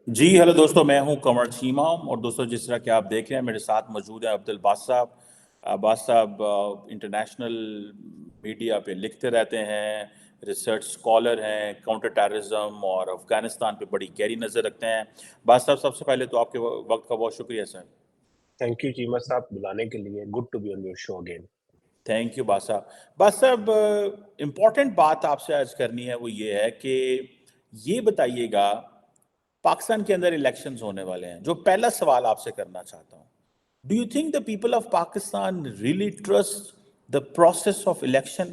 جی hello دوستوں، میں ہوں قمر چیمہ، اور دوستوں جس طرح کہ آپ دیکھ رہے ہیں میرے ساتھ موجود ہیں عبدالباسط صاحب۔ عباس صاحب انٹرنیشنل میڈیا پہ لکھتے رہتے ہیں، ریسرچ اسکالر ہیں، کاؤنٹر ٹیررزم اور افغانستان پہ بڑی گہری نظر رکھتے ہیں۔ باس صاحب، سب سے پہلے تو آپ کے وقت کا بہت شکریہ سر۔ تھینک یو چیمہ صاحب بلانے کے لیے، good to be on your show again. Thank you boss صاحب۔ باس صاحب، امپورٹنٹ بات آپ سے عرض کرنی ہے وہ یہ ہے کہ یہ بتائیے گا، پاکستان کے اندر الیکشنز ہونے والے ہیں، جو پہلا سوال آپ سے کرنا چاہتا ہوں، do you think the people of Pakistan really trust the process of election?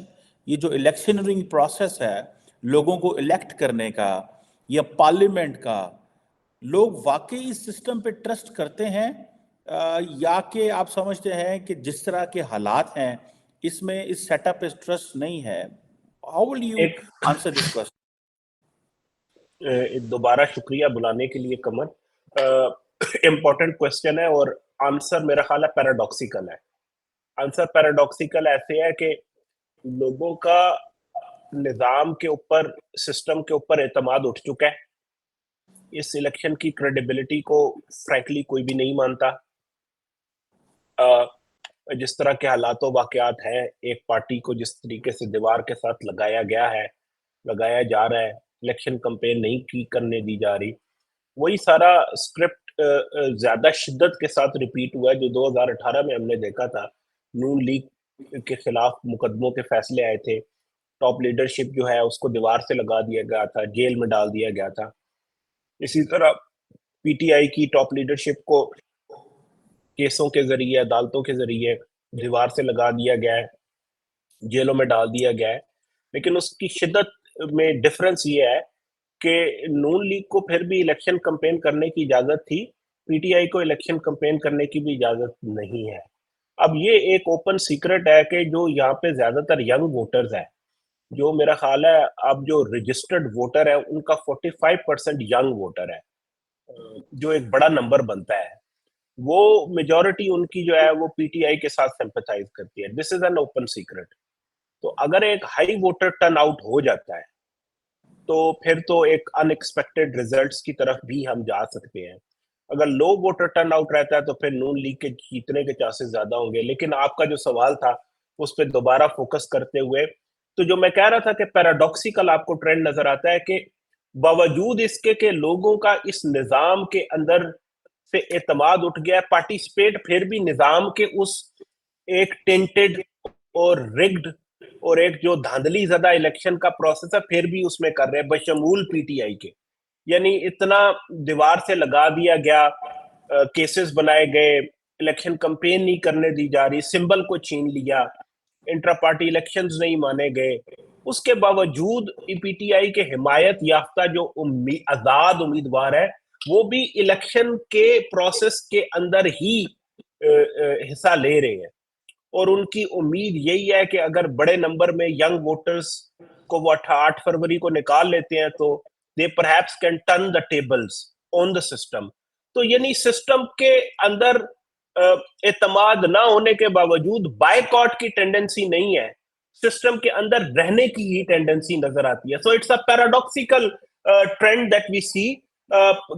یہ جو الیکشنرنگ پروسیس ہے لوگوں کو الیکٹ کرنے کا یا پارلیمنٹ کا، لوگ واقعی اس سسٹم پہ ٹرسٹ کرتے ہیں یا کہ آپ سمجھتے ہیں کہ جس طرح کے حالات ہیں اس میں اس سیٹ اپ پہ ٹرسٹ نہیں ہے؟ How will you answer this question? دوبارہ شکریہ بلانے کے لیے قمر۔ امپورٹنٹ کوشچن ہے اور آنسر میرا خیال ہے پیراڈاکسیکل ہے۔ آنسر پیراڈاکسیکل ایسے ہے کہ لوگوں کا نظام کے اوپر، سسٹم کے اوپر اعتماد اٹھ چکا ہے۔ اس الیکشن کی کریڈیبلٹی کو فرینکلی کوئی بھی نہیں مانتا۔ جس طرح کے حالات و واقعات ہیں، ایک پارٹی کو جس طریقے سے دیوار کے ساتھ لگایا گیا ہے، لگایا جا رہا ہے، الیکشن کمپین نہیں کرنے دی جا رہی، وہی سارا اسکرپٹ زیادہ شدت کے ساتھ ریپیٹ ہوا ہے جو 2018 میں ہم نے دیکھا تھا۔ نون لیگ کے خلاف مقدموں کے فیصلے آئے تھے، ٹاپ لیڈرشپ جو ہے اس کو دیوار سے لگا دیا گیا تھا، جیل میں ڈال دیا گیا تھا۔ اسی طرح پی ٹی آئی کی ٹاپ لیڈرشپ کو کیسوں کے ذریعے، عدالتوں کے ذریعے دیوار سے لگا دیا گیا ہے، جیلوں میں ڈال دیا گیا ہے۔ لیکن اس کی شدت میں ڈفرنس یہ ہے کہ نون لیگ کو پھر بھی الیکشن کمپین کرنے کی اجازت تھی، پی ٹی آئی کو الیکشن کمپین کرنے کی بھی اجازت نہیں ہے۔ اب یہ ایک اوپن سیکرٹ ہے کہ جو یہاں پہ زیادہ تر ینگ ووٹرز ہیں، جو میرا خیال ہے اب جو رجسٹرڈ ووٹر ہے ان کا 45% ینگ ووٹر ہے، جو ایک بڑا نمبر بنتا ہے، وہ میجورٹی ان کی جو ہے وہ پی ٹی آئی کے ساتھ سمپتھائز کرتی ہے۔ دس از این اوپن سیکرٹ۔ تو اگر ایک ہائی ووٹر ٹرن آؤٹ ہو جاتا ہے تو پھر تو ایک ان ایکسپیکٹڈ ریزلٹس کی طرف بھی ہم جا سکتے ہیں۔ اگر لو ووٹر ٹرن آؤٹ رہتا ہے تو پھر نون لیگ کے جیتنے کے چانسز زیادہ ہوں گے۔ لیکن آپ کا جو سوال تھا اس پہ دوبارہ فوکس کرتے ہوئے، تو جو میں کہہ رہا تھا کہ پیراڈاکسیکل آپ کو ٹرینڈ نظر آتا ہے کہ باوجود اس کے کہ لوگوں کا اس نظام کے اندر سے اعتماد اٹھ گیا، پارٹیسپیٹ پھر بھی نظام کے اس ایک ٹینٹڈ اور ریگڈ اور ایک جو دھاندلی زدہ الیکشن کا پروسیس ہے پھر بھی اس میں کر رہے بشمول پی ٹی آئی کے۔ یعنی اتنا دیوار سے لگا دیا گیا، کیسز بنائے گئے، الیکشن کمپین نہیں کرنے دی جا رہی، سمبل کو چھین لیا، انٹرا پارٹی الیکشنز نہیں مانے گئے، اس کے باوجود پی ٹی آئی کے حمایت یافتہ جو آزاد امیدوار ہے وہ بھی الیکشن کے پروسیس کے اندر ہی حصہ لے رہے ہیں۔ اور ان کی امید یہی ہے کہ اگر بڑے نمبر میں ینگ ووٹرز کو وہ 8 فروری کو نکال لیتے ہیں تو they perhaps can turn the tables on the system۔ تو یعنی سسٹم کے اندر اعتماد نہ ہونے کے باوجود بائیکاٹ کی ٹینڈنسی نہیں ہے، سسٹم کے اندر رہنے کی ہی ٹینڈنسی نظر آتی ہے۔ So it's a paradoxical trend that we see.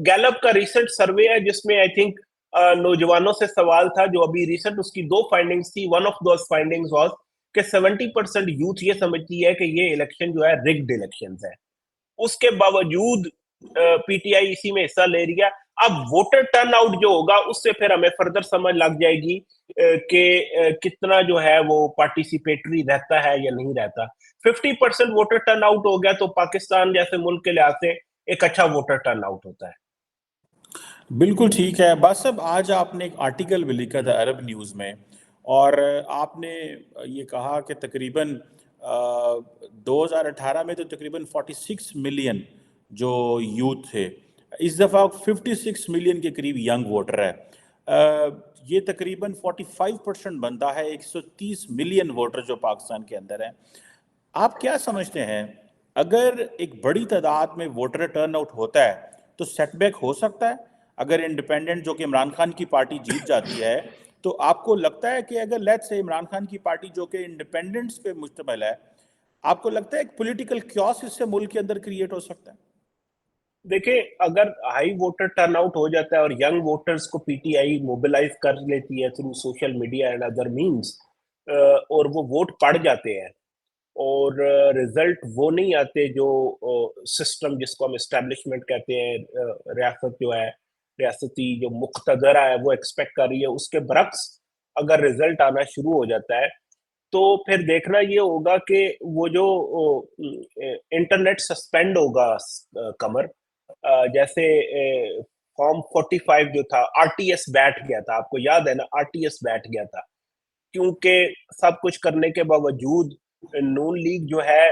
Gallup کا ریسنٹ سروے ہے جس میں آئی تھنک نوجوانوں سے سوال تھا، جو ابھی ریسنٹ اس کی 2 فائنڈنگز تھی۔ One of those findings was کہ 70% یوتھ یہ سمجھتی ہے کہ یہ الیکشن جو ہے ریگڈ الیکشنز ہے۔ اس کے باوجود پی ٹی آئی اسی میں حصہ لے رہی ہے۔ اب ووٹر ٹرن آؤٹ جو ہوگا اس سے پھر ہمیں فردر سمجھ لگ جائے گی کہ کتنا جو ہے وہ پارٹیسپیٹری رہتا ہے یا نہیں رہتا۔ 50% ووٹر ٹرن آؤٹ ہو گیا تو پاکستان جیسے ملک کے لحاظ سے ایک اچھا ووٹر ٹرن آؤٹ ہوتا ہے۔ بالکل ٹھیک ہے باس صاحب، آج آپ نے ایک آرٹیکل بھی لکھا تھا عرب نیوز میں، اور آپ نے یہ کہا کہ تقریباً 2018 میں تو تقریباً 46 ملین جو یوتھ تھے، اس دفعہ 56 ملین کے قریب ینگ ووٹر ہے۔ یہ تقریباً 45% بنتا ہے 130 ملین ووٹر جو پاکستان کے اندر ہیں۔ آپ کیا سمجھتے ہیں، اگر ایک بڑی تعداد میں ووٹر ٹرن آؤٹ ہوتا ہے تو سیٹ بیک ہو سکتا ہے؟ اگر انڈیپینڈنٹ جو کہ عمران خان کی پارٹی جیت جاتی ہے تو آپ کو لگتا ہے کہ اگر لیٹس سے عمران خان کی پارٹی جو کہ انڈیپینڈنٹس پہ مشتمل ہے، آپ کو لگتا ہے ایک پولیٹیکل کیوس اس سے ملک کے اندر کریٹ ہو سکتا ہے؟ देखिए, अगर हाई वोटर टर्नआउट हो जाता है और यंग वोटर्स को पीटीआई मोबिलाइज कर लेती है through social media and other means, और वो वोट पड़ जाते हैं और रिजल्ट वो नहीं आते जो सिस्टम जिसको हम एस्टेब्लिशमेंट कहते हैं, रियासत जो है, रियासती जो मुक्तदरा है वो एक्सपेक्ट कर रही है, उसके बरक्स अगर रिजल्ट आना शुरू हो जाता है, तो फिर देखना ये होगा कि वो जो इंटरनेट सस्पेंड होगा, कमर, जैसे फॉर्म 45 जो था, आरटीएस बैठ गया था, आपको याद है ना, आरटीएस बैठ गया था, क्योंकि सब कुछ करने के बावजूद नून लीग जो है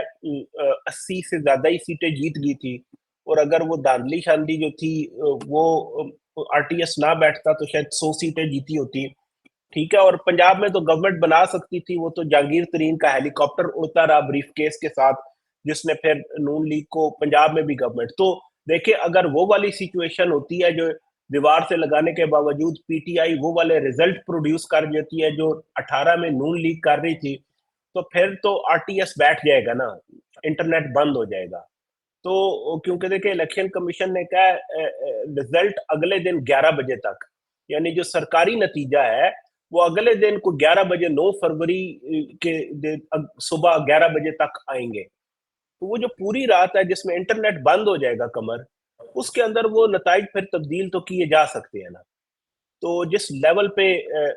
80 से ज्यादा ही सीटें जीत गई थी, और अगर वो धांधली शांधली जो थी, वो आरटीएस ना बैठता तो शायद 100 सीटें जीती होती। ठीक है, और पंजाब में तो गवर्नमेंट बना सकती थी, वो तो जहांगीर तरीन का हेलीकॉप्टर उड़ता रहा ब्रीफ केस के साथ, जिसने फिर नून लीग को पंजाब में भी गवर्नमेंट, तो देखिए अगर वो वाली सिचुएशन होती है जो दीवार से लगाने के बावजूद पीटीआई वो वाले रिजल्ट प्रोड्यूस कर देती है जो 18 में नून लीग कर रही थी, तो फिर तो आरटीएस बैठ जाएगा ना, इंटरनेट बंद हो जाएगा। तो क्योंकि देखिए इलेक्शन कमीशन ने कहा रिजल्ट अगले दिन 11 बजे तक, यानी जो सरकारी नतीजा है वो अगले दिन को 11 बजे 9 फरवरी के सुबह 11 बजे तक आएंगे। तो वो जो पूरी रात है जिसमें इंटरनेट बंद हो जाएगा, कमर, उसके अंदर वो नताइज फिर तब्दील तो किए जा सकते हैं ना। तो जिस लेवल पे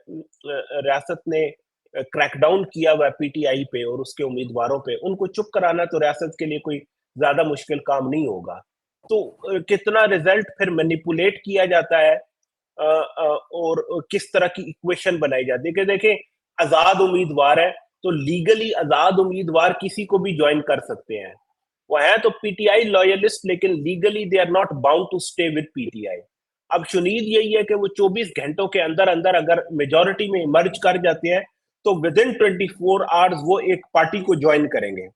रियासत ने क्रैकडाउन किया हुआ है पीटीआई पे और उसके उम्मीदवारों पे, उनको चुप कराना तो रियासत के लिए कोई ज्यादा मुश्किल काम नहीं होगा। तो कितना रिजल्ट फिर मैनिपुलेट किया जाता है, और किस तरह की इक्वेशन बनाई जाती है कि देखें, आजाद उम्मीदवार है तो लीगली आजाद उम्मीदवार किसी को भी ज्वाइन कर सकते हैं। वो है तो पीटीआई लॉयलिस्ट, लेकिन legally they are not bound to stay with PTI. अब शुनीद यही है कि वो 24 घंटों के अंदर अंदर अगर मेजोरिटी में इमर्ज कर जाते हैं तो विद इन 24 आवर्स वो एक पार्टी को ज्वाइन करेंगे।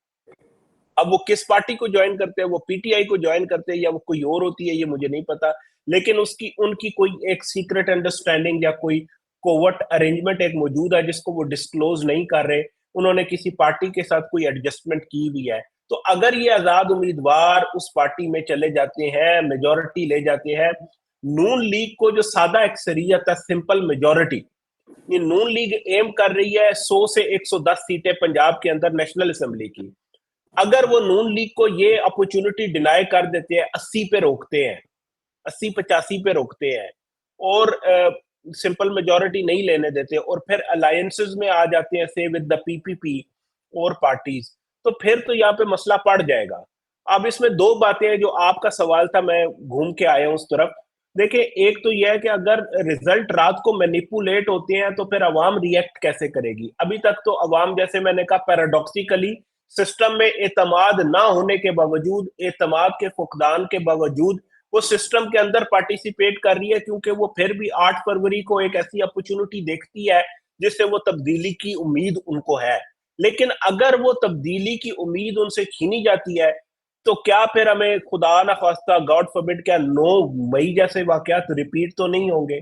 अब वो किस पार्टी को ज्वाइन करते हैं, वो पीटीआई को ज्वाइन करते हैं या वो कोई और होती है, ये मुझे नहीं पता, लेकिन उसकी उनकी कोई एक सीक्रेट अंडरस्टैंडिंग या कोई कोवर्ट अरेंजमेंट एक मौजूद है जिसको वो डिस्क्लोज नहीं कर रहे। उन्होंने किसी पार्टी के साथ कोई एडजस्टमेंट की भी है, तो अगर ये आजाद उम्मीदवार उस पार्टी में चले जाते हैं, मेजोरिटी ले जाते हैं, नून लीग को जो सादा अक्सरियत है, सिंपल मेजोरिटी, ये नून लीग एम कर रही है 100 से 110 सीटें पंजाब के अंदर नेशनल असेंबली की। अगर वो नून लीग को ये अपॉर्चुनिटी डिनाई कर देते हैं, 80 पे रोकते हैं, 80-85 पे रोकते हैं, और सिंपल मेजोरिटी नहीं लेने देते, और फिर अलायंसेस में आ जाते हैं से विद द पीपीपी और पार्टीज, तो फिर तो यहाँ पे मसला पड़ जाएगा। अब इसमें दो बातें हैं, जो आपका सवाल था मैं घूम के आया हूं उस तरफ। देखिए, एक तो यह है कि अगर रिजल्ट रात को मैनिपुलेट होते हैं तो फिर अवाम रिएक्ट कैसे करेगी। अभी तक तो अवाम, जैसे मैंने कहा, पैराडॉक्सिकली सिस्टम में एतमाद ना होने के बावजूद, एतमाद के फुकदान के बावजूद वो सिस्टम के अंदर पार्टिसिपेट कर रही है, क्योंकि वो फिर भी 8 फरवरी को एक ऐसी अपॉर्चुनिटी देखती है जिससे वो तब्दीली की उम्मीद उनको है। लेकिन अगर वो तब्दीली की उम्मीद उनसे छीनी जाती है तो क्या फिर हमें खुदा ना खास्ता, गॉड फॉरबिड, क्या 9 मई जैसे वाकयात रिपीट तो नहीं होंगे?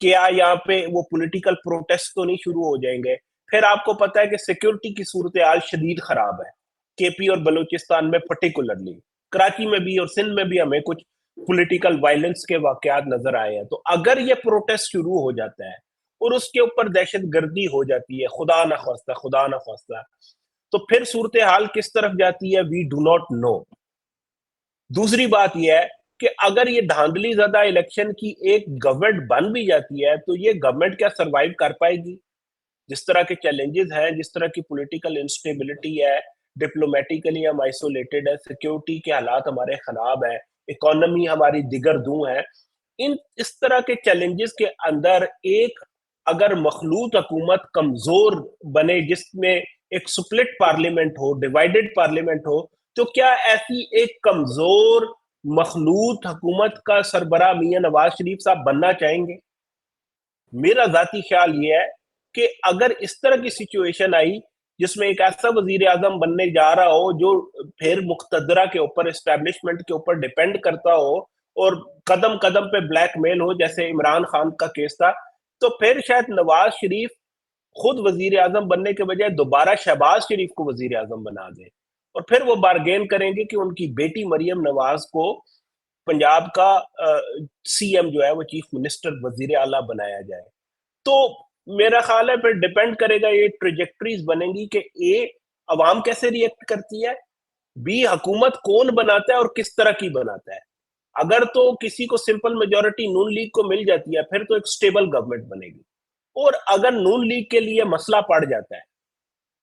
क्या यहाँ पे वो पॉलिटिकल प्रोटेस्ट तो नहीं शुरू हो जाएंगे? फिर आपको पता है कि सिक्योरिटी की सूरत हाल शदीद खराब है, केपी और बलूचिस्तान में पर्टिकुलरली, कराची में भी और सिंध में भी हमें कुछ पॉलिटिकल वायलेंस के वाकयात नजर आए हैं। तो अगर ये प्रोटेस्ट शुरू हो जाता है और उसके ऊपर दहशत गर्दी हो जाती है, खुदा ना खास्ता, तो फिर सूरत हाल किस तरफ जाती है, वी डू नॉट नो। दूसरी बात यह है कि अगर ये धांधली ज्यादा इलेक्शन की एक गवर्नमेंट बन भी जाती है तो ये गवर्नमेंट क्या सरवाइव कर पाएगी? जिस तरह के चैलेंजेस हैं, जिस तरह की पॉलिटिकल इंस्टेबिलिटी है, डिप्लोमेटिकली हम आइसोलेटेड है, सिक्योरिटी के हालात हमारे खराब है, इकोनॉमी हमारी दिगर दू है, इन इस तरह के चैलेंजेस के अंदर एक अगर मखलूत हुकूमत कमजोर बने, जिसमें एक स्प्लिट पार्लियामेंट हो, डिवाइडेड पार्लियामेंट हो, तो क्या ऐसी एक कमजोर मखलूत हुकूमत का सरबराह मियां नवाज शरीफ साहब बनना चाहेंगे? मेरा जाती ख्याल ये है कि अगर इस तरह की सिचुएशन आई जिसमें एक ऐसा वजीर आजम बनने जा रहा हो जो फिर मुख्तदरा के ऊपर, एस्टेब्लिशमेंट के ऊपर डिपेंड करता हो और कदम कदम पे ब्लैकमेल हो, जैसे इमरान खान का केस था, तो फिर शायद नवाज शरीफ खुद वजीर आजम बनने के बजाय दोबारा शहबाज शरीफ को वजीर आजम बना दे, और फिर वो बारगेन करेंगे कि उनकी बेटी मरियम नवाज को पंजाब का सीएम जो है वो चीफ मिनिस्टर वजीर आला बनाया जाए। तो मेरा ख्याल है फिर डिपेंड करेगा, ये ट्रेजेक्टरीज बनेंगी कि ए अवाम कैसे रिएक्ट करती है, बी हुकूमत कौन बनाता है और किस तरह की बनाता है। अगर तो किसी को सिंपल मेजोरिटी नून लीग को मिल जाती है फिर तो एक स्टेबल गवर्नमेंट बनेगी, और अगर नून लीग के लिए मसला पड़ जाता है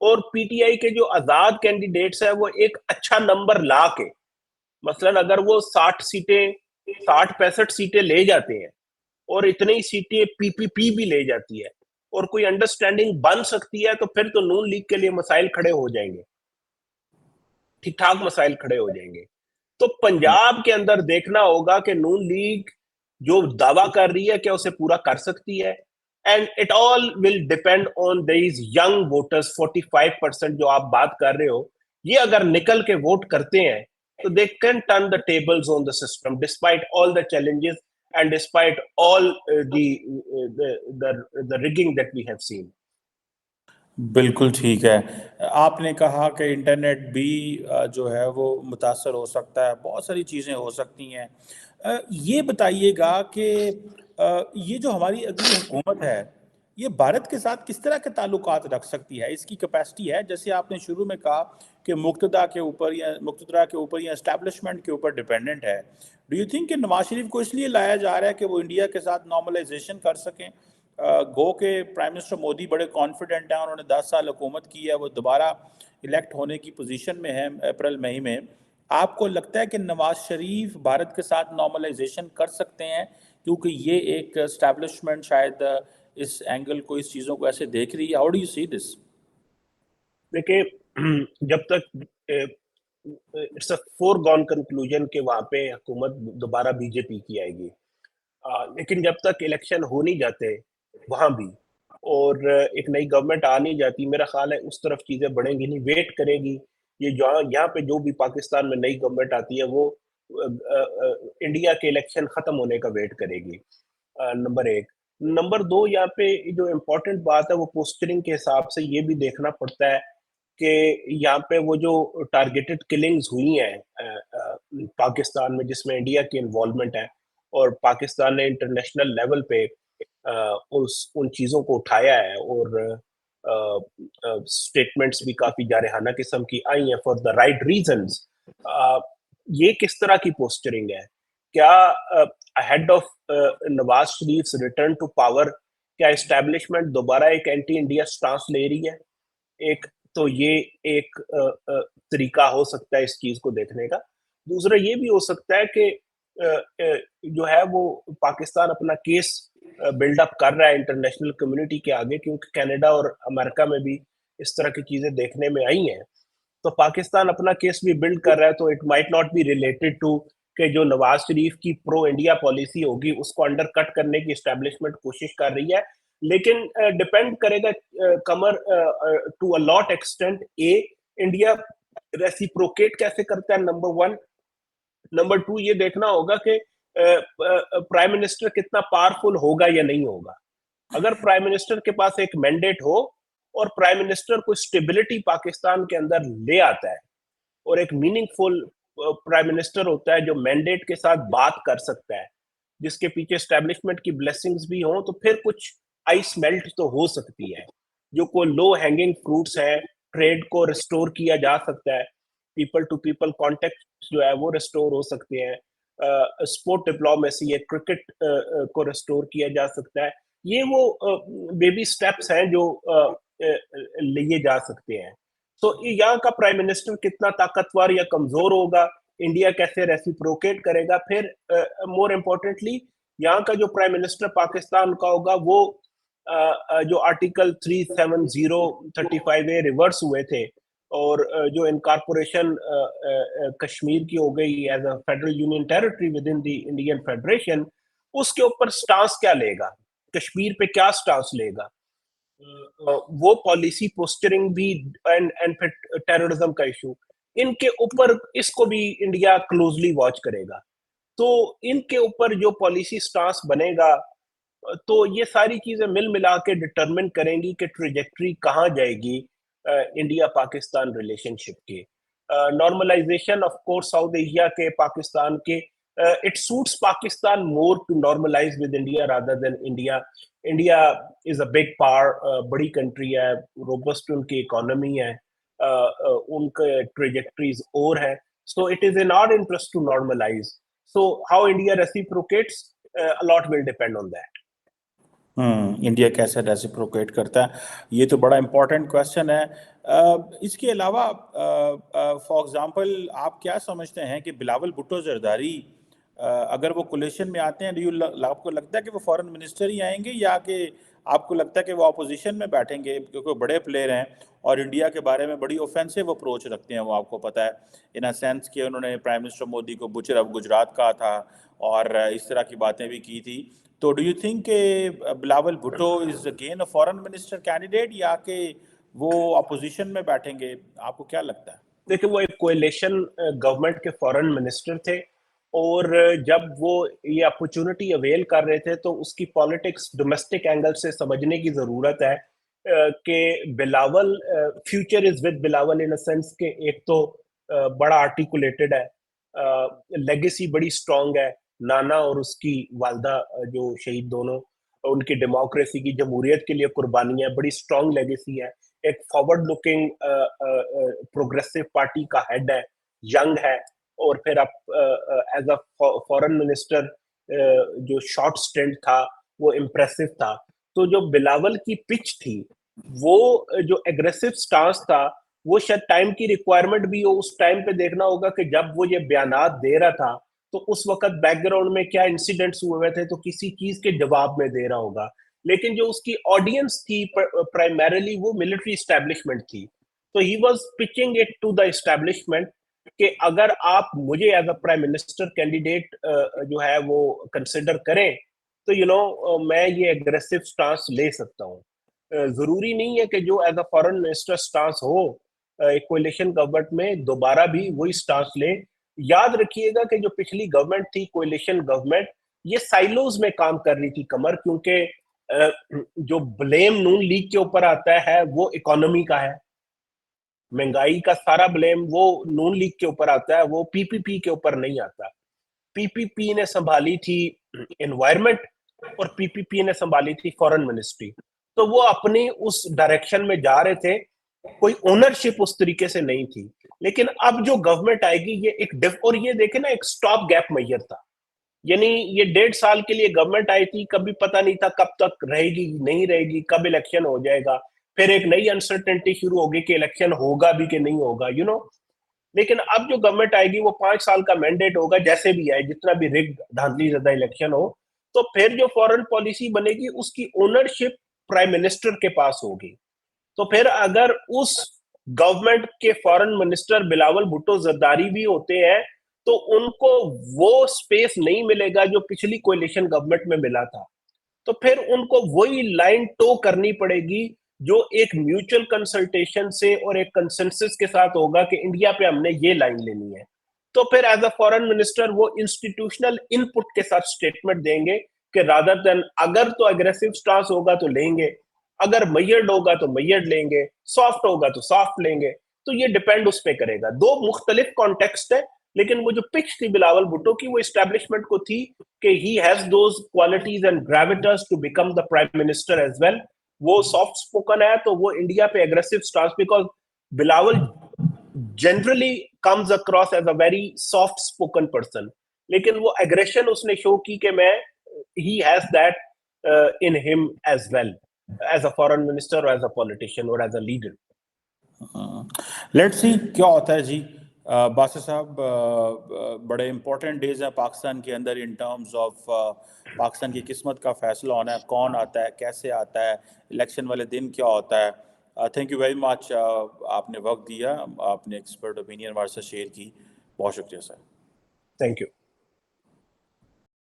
और पीटीआई के जो आजाद कैंडिडेट्स है वो एक अच्छा नंबर ला के, मसलन अगर वो 60 सीटें ले जाते हैं और इतनी ही सीटें पीपीपी भी ले जाती है और कोई अंडरस्टैंडिंग बन सकती है, तो फिर तो नून लीग के लिए मसाइल खड़े हो जाएंगे, ठीक ठाक मसाइल खड़े हो जाएंगे। तो पंजाब के अंदर देखना होगा कि नून लीग जो दावा कर रही है क्या उसे पूरा कर सकती है, and it all will depend on these young voters. 45% जो आप बात कर रहे हो, ये अगर निकल के वोट करते हैं तो they can turn the tables on the system despite all the challenges and despite all the rigging that we have seen. बिल्कुल ठीक है। आपने कहा कि इंटरनेट भी जो है वो मुतासर हो सकता है, बहुत सारी चीज़ें हो सकती हैं। ये बताइएगा कि ये जो हमारी अगली हुकूमत है, ये भारत के साथ किस तरह के ताल्लुकात रख सकती है, इसकी कैपेसिटी है? जैसे आपने शुरू में कहा कि मुक्तदा के ऊपर या एस्टैब्लिशमेंट के ऊपर डिपेंडेंट है। डू यू थिंक कि नवाज शरीफ को इसलिए लाया जा रहा है कि वो इंडिया के साथ नॉर्मलाइजेशन कर सकें? गो के प्राइम मिनिस्टर मोदी बड़े कॉन्फिडेंट हैं, उन्होंने 10 साल हुकूमत की है, वो दोबारा इलेक्ट होने की पोजीशन में है अप्रैल मई में। आपको लगता है कि नवाज शरीफ भारत के साथ नॉर्मलाइजेशन कर सकते हैं, क्योंकि ये एक एस्टैब्लिशमेंट शायद इस एंगल को, इस चीज़ों को ऐसे देख रही है? How do you see this? देखिए, जब तक इट्स अ फोरगॉन कंक्लूजन कि वहां पे हुकूमत दोबारा बीजेपी की आएगी, लेकिन जब तक इलेक्शन हो नहीं जाते वहां भी, और एक नई गवर्नमेंट आ नहीं जाती, मेरा ख्याल है उस तरफ चीजें बढ़ेंगी नहीं, वेट करेगी। ये जो यहाँ पे जो भी पाकिस्तान में नई गवर्नमेंट आती है वो इंडिया के इलेक्शन खत्म होने का वेट करेगी, नंबर एक। नंबर दो, यहाँ पे जो इम्पोर्टेंट बात है वो पोस्टरिंग के हिसाब से ये भी देखना पड़ता है कि यहाँ पे वो जो टारगेटेड किलिंग्स हुई हैं पाकिस्तान में, जिसमें इंडिया की इन्वॉल्वमेंट है, और पाकिस्तान ने इंटरनेशनल लेवल पे उस उन चीज़ों को उठाया है, और स्टेटमेंट्स भी काफ़ी जारहाना किस्म की आई हैं फॉर द राइट रीजंस। ये किस तरह की पोस्टरिंग है? क्या head of Nawaz Sharif return to power, क्या एस्टैब्लिशमेंट दोबारा एक एंटी इंडिया स्टांस ले रही है? एक तो ये एक तरीका हो सकता है इस चीज को देखने का। दूसरा ये भी हो सकता है कि जो है वो पाकिस्तान अपना केस बिल्डअप कर रहा है इंटरनेशनल कम्युनिटी के आगे, क्योंकि कनाडा और अमेरिका में भी इस तरह की चीजें देखने में आई हैं। तो पाकिस्तान अपना केस भी बिल्ड कर रहा है, तो it might not be related to कि जो नवाज शरीफ की प्रो इंडिया पॉलिसी होगी उसको अंडर कट करने की एस्टेब्लिशमेंट कोशिश कर रही है। लेकिन डिपेंड करेगा कमर to a lot extent, a India reciprocate कैसे करता है, नंबर वन। नंबर टू, ये देखना होगा कि प्राइम मिनिस्टर कितना पावरफुल होगा या नहीं होगा। अगर प्राइम मिनिस्टर के पास एक मैंडेट हो और प्राइम मिनिस्टर कोई स्टेबिलिटी पाकिस्तान के अंदर ले आता है, और एक मीनिंगफुल प्राइम मिनिस्टर होता है जो मैंडेट के साथ बात कर सकता है, जिसके पीछे एस्टेब्लिशमेंट की ब्लेसिंग्स भी हों, तो फिर कुछ आइस मेल्ट तो हो सकती है। जो कोई लो हैंगिंग फ्रूट्स है, ट्रेड को रिस्टोर किया जा सकता है, पीपल टू पीपल कॉन्टेक्ट जो है वो रिस्टोर हो सकते हैं, स्पोर्ट डिप्लोमेसी या क्रिकेट को रिस्टोर किया जा सकता है। ये वो बेबी स्टेप्स हैं जो लिए जा सकते हैं। तो यहाँ का प्राइम मिनिस्टर कितना ताकतवर या कमजोर होगा, इंडिया कैसे रेसिप्रोकेट करेगा, फिर मोर इम्पोर्टेंटली यहाँ का जो प्राइम मिनिस्टर पाकिस्तान का होगा वो जो आर्टिकल 370-35A रिवर्स हुए थे, और जो इनकॉर्पोरेशन कश्मीर की हो गई as a federal union territory within the Indian federation, उसके ऊपर स्टांस क्या लेगा, कश्मीर पे क्या स्टांस लेगा, वो पॉलिसी पोस्टरिंग भी, एंड फिर टेररिज्म का इशू, इनके ऊपर इसको भी इंडिया क्लोजली वॉच करेगा। तो इनके ऊपर जो पॉलिसी स्टांस बनेगा, तो ये सारी चीजें मिल मिला के डिटरमिन करेंगी कि ट्रेजेक्ट्री कहाँ जाएगी इंडिया पाकिस्तान रिलेशनशिप के। Normalisation of course South Asia के, पाकिस्तान के it suits Pakistan more to normalize with India rather than India. India is a big power, बड़ी country है, robust उनकी economy है, उनके trajectories और है. So it is in our interest to normalize. So how India reciprocates, a lot will depend on that. India कैसे reciprocate करता है, ये तो बड़ा इम्पोर्टेंट क्वेश्चन है. इसके अलावा फॉर एग्जांपल आप क्या समझते हैं कि बिलावल भुट्टो जरदारी अगर वो कोलिशन में आते हैं, आपको लगता है कि वो फॉरेन मिनिस्टर ही आएंगे, या कि आपको लगता है कि वो अपोजिशन में बैठेंगे, क्योंकि बड़े प्लेयर हैं और इंडिया के बारे में बड़ी ऑफेंसिव अप्रोच रखते हैं, वो आपको पता है, इन अ सेंस कि उन्होंने प्राइम मिनिस्टर मोदी को बुचर ऑफ गुजरात कहा था और इस तरह की बातें भी की थी. तो डू यू थिंक कि Bilawal Bhutto is again a foreign minister candidate, या कि वो अपोजिशन में बैठेंगे, आपको क्या लगता है? देखिए, वो एक कोएलिशन गवर्नमेंट के फॉरेन मिनिस्टर थे, और जब वो ये अपॉर्चुनिटी अवेल कर रहे थे तो उसकी पॉलिटिक्स डोमेस्टिक एंगल से समझने की जरूरत है कि Bilawal, future is with Bilawal in a sense के एक तो बड़ा आर्टिकुलेटेड है, लेगेसी बड़ी स्ट्रांग है, नाना और उसकी वालदा जो शहीद दोनों, उनकी डेमोक्रेसी की, जमहूरियत के लिए कुर्बानियां, बड़ी स्ट्रांग लेगेसी है, एक फॉरवर्ड लुकिंग प्रोग्रेसिव पार्टी का हेड है, यंग है, और फिर आप एज अ फॉरेन मिनिस्टर जो शॉर्ट स्टेंट था वो इम्प्रेसिव था. तो जो बिलावल की पिच थी, वो जो एग्रेसिव स्टांस था, वो शायद टाइम की रिक्वायरमेंट भी हो. उस टाइम पे देखना होगा कि जब वो ये बयानात दे रहा था तो उस वक्त बैकग्राउंड में क्या इंसिडेंट्स हुए थे, तो किसी चीज के जवाब में दे रहा होगा. लेकिन जो उसकी ऑडियंस थी प्राइमरीली वो मिलिट्री एस्टेब्लिशमेंट थी, तो he was pitching it to the establishment कि अगर आप मुझे as a prime minister candidate जो है वो कंसिडर करें तो मैं ये एग्रेसिव स्टांस ले सकता हूँ. जरूरी नहीं है कि जो as a foreign minister stance हो एक कोएलिशन गवर्नमेंट में दोबारा भी वही स्टांस ले. याद रखिएगा कि जो पिछली गवर्नमेंट थी कोएलिशन गवर्नमेंट, ये साइलोज में काम कर रही थी कमर, क्योंकि जो ब्लेम नून लीग के ऊपर आता है वो इकोनॉमी का है. महंगाई का सारा ब्लेम वो नून लीग के ऊपर आता है, वो पीपीपी के ऊपर नहीं आता. पीपीपी ने संभाली थी एनवायरनमेंट और पीपीपी ने संभाली थी फॉरेन मिनिस्ट्री. तो वो अपनी उस डायरेक्शन में जा रहे थे, कोई ओनरशिप उस तरीके से नहीं थी. लेकिन अब जो गवर्नमेंट आएगी ये और ये देखे ना, एक स्टॉप गैप मेजर था. यानी ये 1.5 साल के लिए गवर्नमेंट आई थी, कभी पता नहीं था कब तक रहेगी नहीं रहेगी, कब इलेक्शन हो जाएगा, फिर एक नई अनसर्टेनिटी शुरू होगी कि इलेक्शन होगा भी कि नहीं होगा, लेकिन अब जो गवर्नमेंट आएगी वो 5 साल का मैंडेट होगा, जैसे भी आए, जितना भी रिग धांधली ज्यादा इलेक्शन हो. तो फिर जो फॉरेन पॉलिसी बनेगी उसकी ओनरशिप प्राइम मिनिस्टर के पास होगी. तो फिर अगर उस गवर्नमेंट के फॉरेन मिनिस्टर बिलावल भुट्टो जरदारी भी होते हैं तो उनको वो स्पेस नहीं मिलेगा जो पिछली कोएलिशन गवर्नमेंट में मिला था. तो फिर उनको वही लाइन टो करनी पड़ेगी जो एक म्यूचुअल कंसल्टेशन से और एक कंसेंसस के साथ होगा कि इंडिया पे हमने ये लाइन लेनी है. तो फिर एज अ फॉरेन मिनिस्टर वो इंस्टीट्यूशनल इनपुट के साथ स्टेटमेंट देंगे कि रादर देन, अगर तो एग्रेसिव स्टांस होगा तो लेंगे, अगर मैयर्ड होगा तो मैयर्ड लेंगे, सॉफ्ट होगा तो सॉफ्ट लेंगे. तो ये डिपेंड उस पर करेगा. दो मुख्तलिफ कॉन्टेक्स्ट है, लेकिन वो जो पिच थी बिलावल भुट्टो की वो एस्टेब्लिशमेंट को थी कि he has those qualities and gravitas to become the prime minister as well. वो सॉफ्ट स्पोकन है तो वो इंडिया पे aggressive stance, because Bilawal generally comes across as a very soft spoken person, लेकिन वो एग्रेशन उसने शो की कि मैं he has that in him as well as a foreign minister और एज अ पॉलिटिशियन और as a leader. Let's see क्या होता है जी. बासित साहब, बड़े इंपॉर्टेंट डेज हैं पाकिस्तान के अंदर इन टर्म्स ऑफ पाकिस्तान की किस्मत का फैसला होना है, कौन आता है, कैसे आता है, इलेक्शन वाले दिन क्या होता है. थैंक यू वेरी मच, आपने वक्त दिया, आपने एक्सपर्ट ओपिनियन हमारे साथ शेयर की, बहुत शुक्रिया सर. Thank you.